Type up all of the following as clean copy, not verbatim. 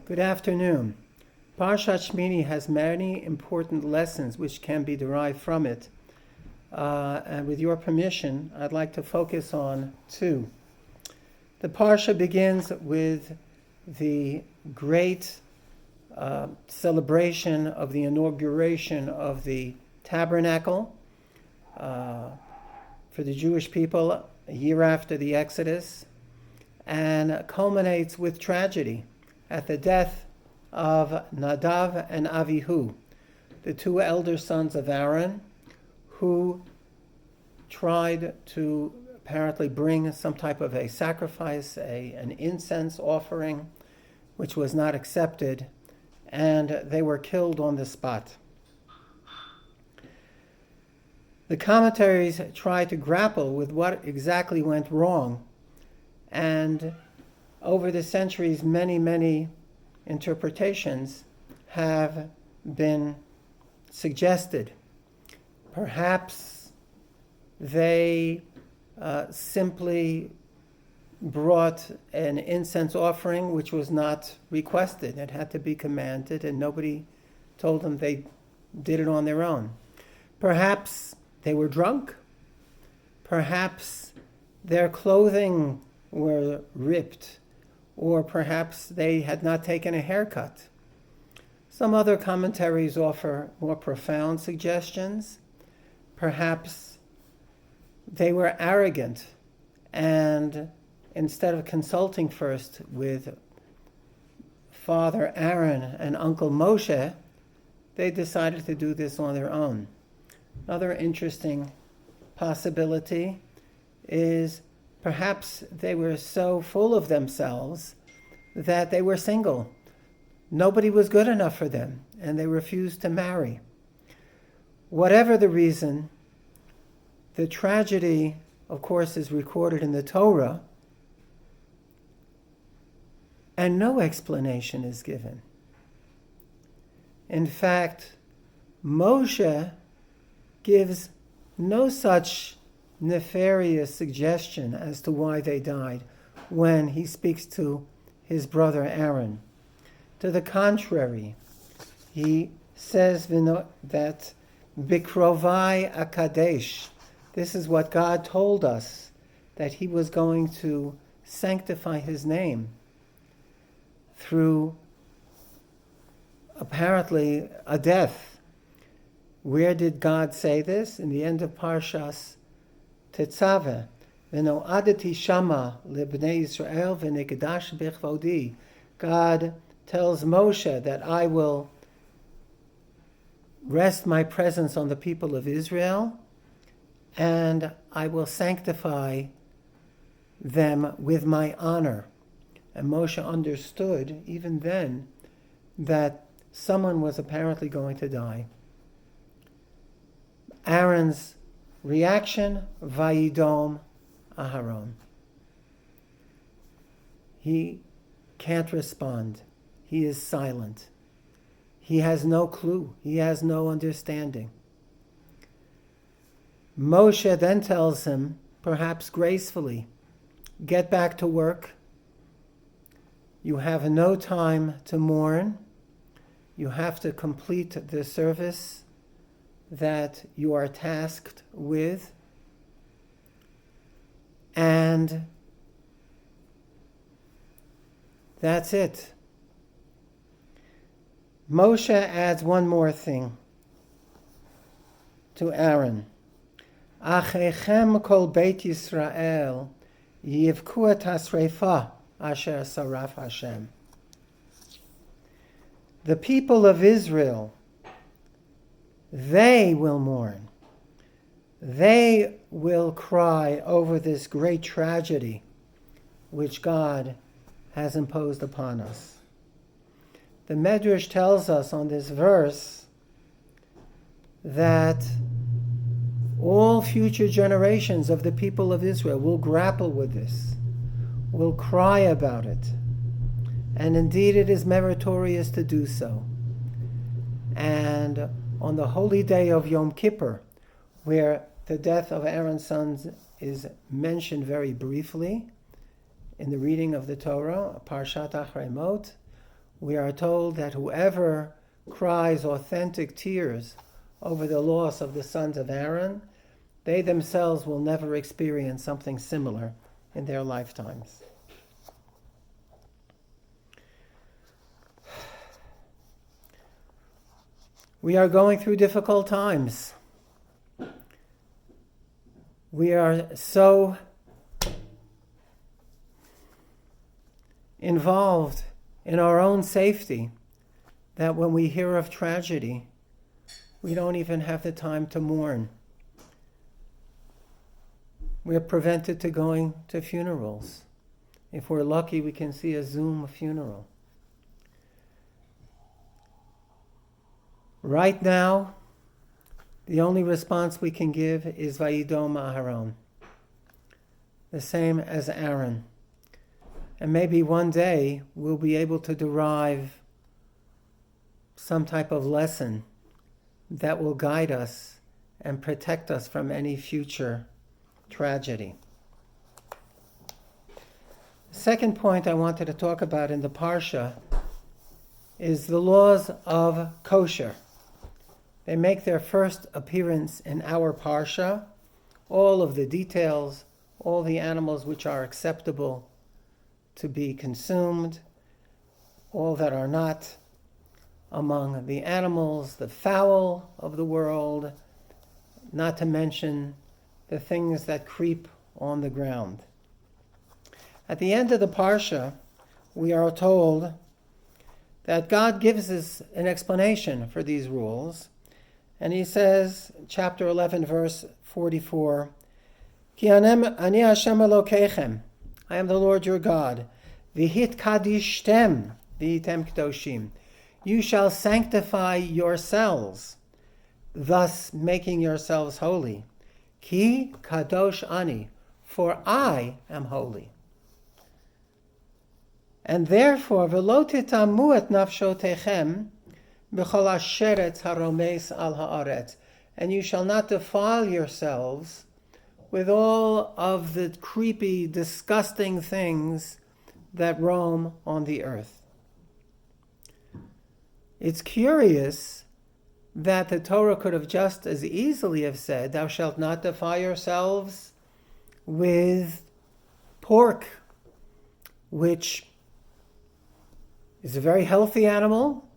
Good afternoon. Parshat Shmini has many important lessons which can be derived from it. And with your permission, I'd like to focus on two. The Parsha begins with the great celebration of the inauguration of the tabernacle for the Jewish people a year after the Exodus, and culminates with tragedy at the death of Nadav and Avihu, the two elder sons of Aaron, who tried to apparently bring some type of a sacrifice, an incense offering, which was not accepted, and they were killed on the spot. The commentaries try to grapple with what exactly went wrong, and over the centuries, many interpretations have been suggested. Perhaps they simply brought an incense offering which was not requested. It had to be commanded, and nobody told them they did it on their own. Perhaps they were drunk. Perhaps their clothing were ripped, or perhaps they had not taken a haircut. Some other commentaries offer more profound suggestions. Perhaps they were arrogant, and instead of consulting first with Father Aaron and Uncle Moshe, they decided to do this on their own. Another interesting possibility is perhaps they were so full of themselves that they were single. Nobody was good enough for them, and they refused to marry. Whatever the reason, the tragedy, of course, is recorded in the Torah, and no explanation is given. In fact, Moshe gives no such nefarious suggestion as to why they died when he speaks to his brother Aaron. To the contrary, he says that Bikrovai Akadesh, this is what God told us, that he was going to sanctify his name through apparently a death. Where did God say this? In the end of Parshas Tetzaveh, V'no'adati shama lebnei Yisrael v'nekdash bechvodi. God tells Moshe that I will rest my presence on the people of Israel, and I will sanctify them with my honor. And Moshe understood even then that someone was apparently going to die. Aaron's reaction, Vayidom Aharon. He can't respond. He is silent. He has no clue. He has no understanding. Moshe then tells him, perhaps gracefully, get back to work. You have no time to mourn. You have to complete the service that you are tasked with, and that's it. Moshe adds one more thing to Aaron. Achechem kol beit Yisrael yivku et hasreifa asher saraf Hashem. The people of Israel, they will mourn. They will cry over this great tragedy which God has imposed upon us. The Medrash tells us on this verse that all future generations of the people of Israel will grapple with this, will cry about it. And indeed it is meritorious to do so. And on the holy day of Yom Kippur, where the death of Aaron's sons is mentioned very briefly in the reading of the Torah, Parshat Achrei Mot, we are told that whoever cries authentic tears over the loss of the sons of Aaron, they themselves will never experience something similar in their lifetimes. We are going through difficult times. We are so involved in our own safety that when we hear of tragedy, we don't even have the time to mourn. We're prevented to going to funerals. If we're lucky, we can see a Zoom funeral. Right now, the only response we can give is Vayidom Aharon, the same as Aaron. And maybe one day we'll be able to derive some type of lesson that will guide us and protect us from any future tragedy. The second point I wanted to talk about in the Parsha is the laws of kosher. They make their first appearance in our Parsha. All of the details, all the animals which are acceptable to be consumed, all that are not, among the animals, the fowl of the world, not to mention the things that creep on the ground. At the end of the Parsha, we are told that God gives us an explanation for these rules. And he says, chapter 11, verse 44, Ki ani Hashem Elokeichem, I am the Lord your God. V'hit kadishtem, v'hitem kedoshim. You shall sanctify yourselves, thus making yourselves holy. Ki kadosh ani, for I am holy. And therefore, v'lo titamu et nafshotechem, b'chol asheretz haromes al haaretz. And you shall not defile yourselves with all of the creepy, disgusting things that roam on the earth. It's curious that the Torah could have just as easily have said, thou shalt not defile yourselves with pork, which is a very healthy animal.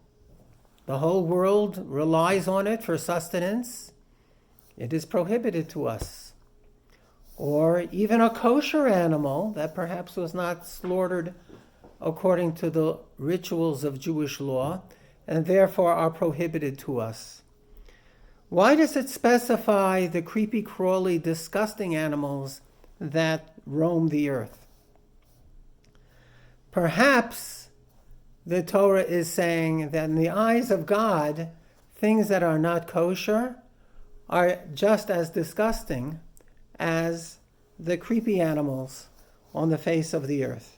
The whole world relies on it for sustenance. It is prohibited to us. Or even a kosher animal that perhaps was not slaughtered according to the rituals of Jewish law, and therefore are prohibited to us. Why does it specify the creepy, crawly, disgusting animals that roam the earth? Perhaps the Torah is saying that in the eyes of God, things that are not kosher are just as disgusting as the creepy animals on the face of the earth.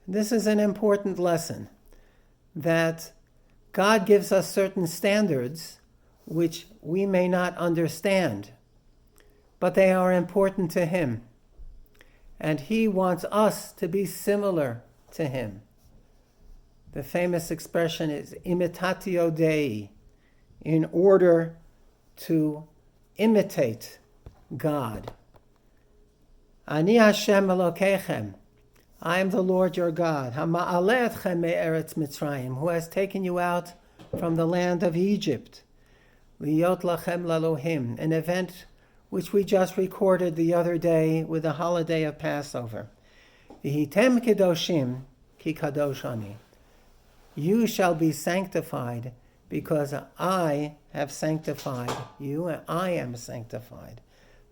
This is an important lesson, that God gives us certain standards which we may not understand, but they are important to Him. And He wants us to be similar to Him. The famous expression is imitatio Dei, in order to imitate God. Ani Hashem Elokeichem, I am the Lord your God, Hama'aleh etchem me'eretz Mitzrayim, who has taken you out from the land of Egypt. Liyot lachem lalohim, an event which we just recorded the other day with the holiday of Passover. V'hitem kedoshim ki kadosh ani. You shall be sanctified because I have sanctified you and I am sanctified.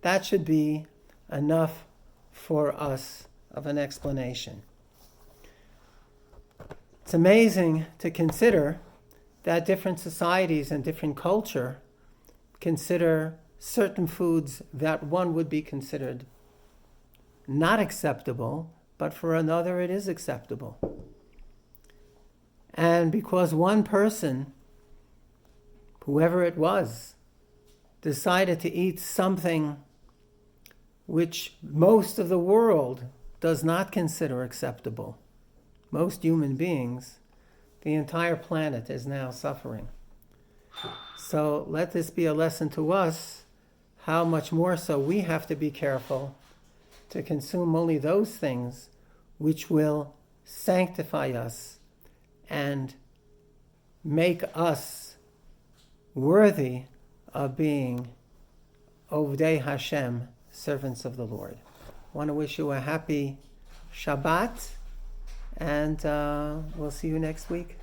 That should be enough for us of an explanation. It's amazing to consider that different societies and different culture consider certain foods that one would be considered not acceptable, but for another it is acceptable. And because one person, whoever it was, decided to eat something which most of the world does not consider acceptable, most human beings, the entire planet is now suffering. So let this be a lesson to us, how much more so we have to be careful to consume only those things which will sanctify us and make us worthy of being Ovdei Hashem, servants of the Lord. I want to wish you a happy Shabbat, and we'll see you next week.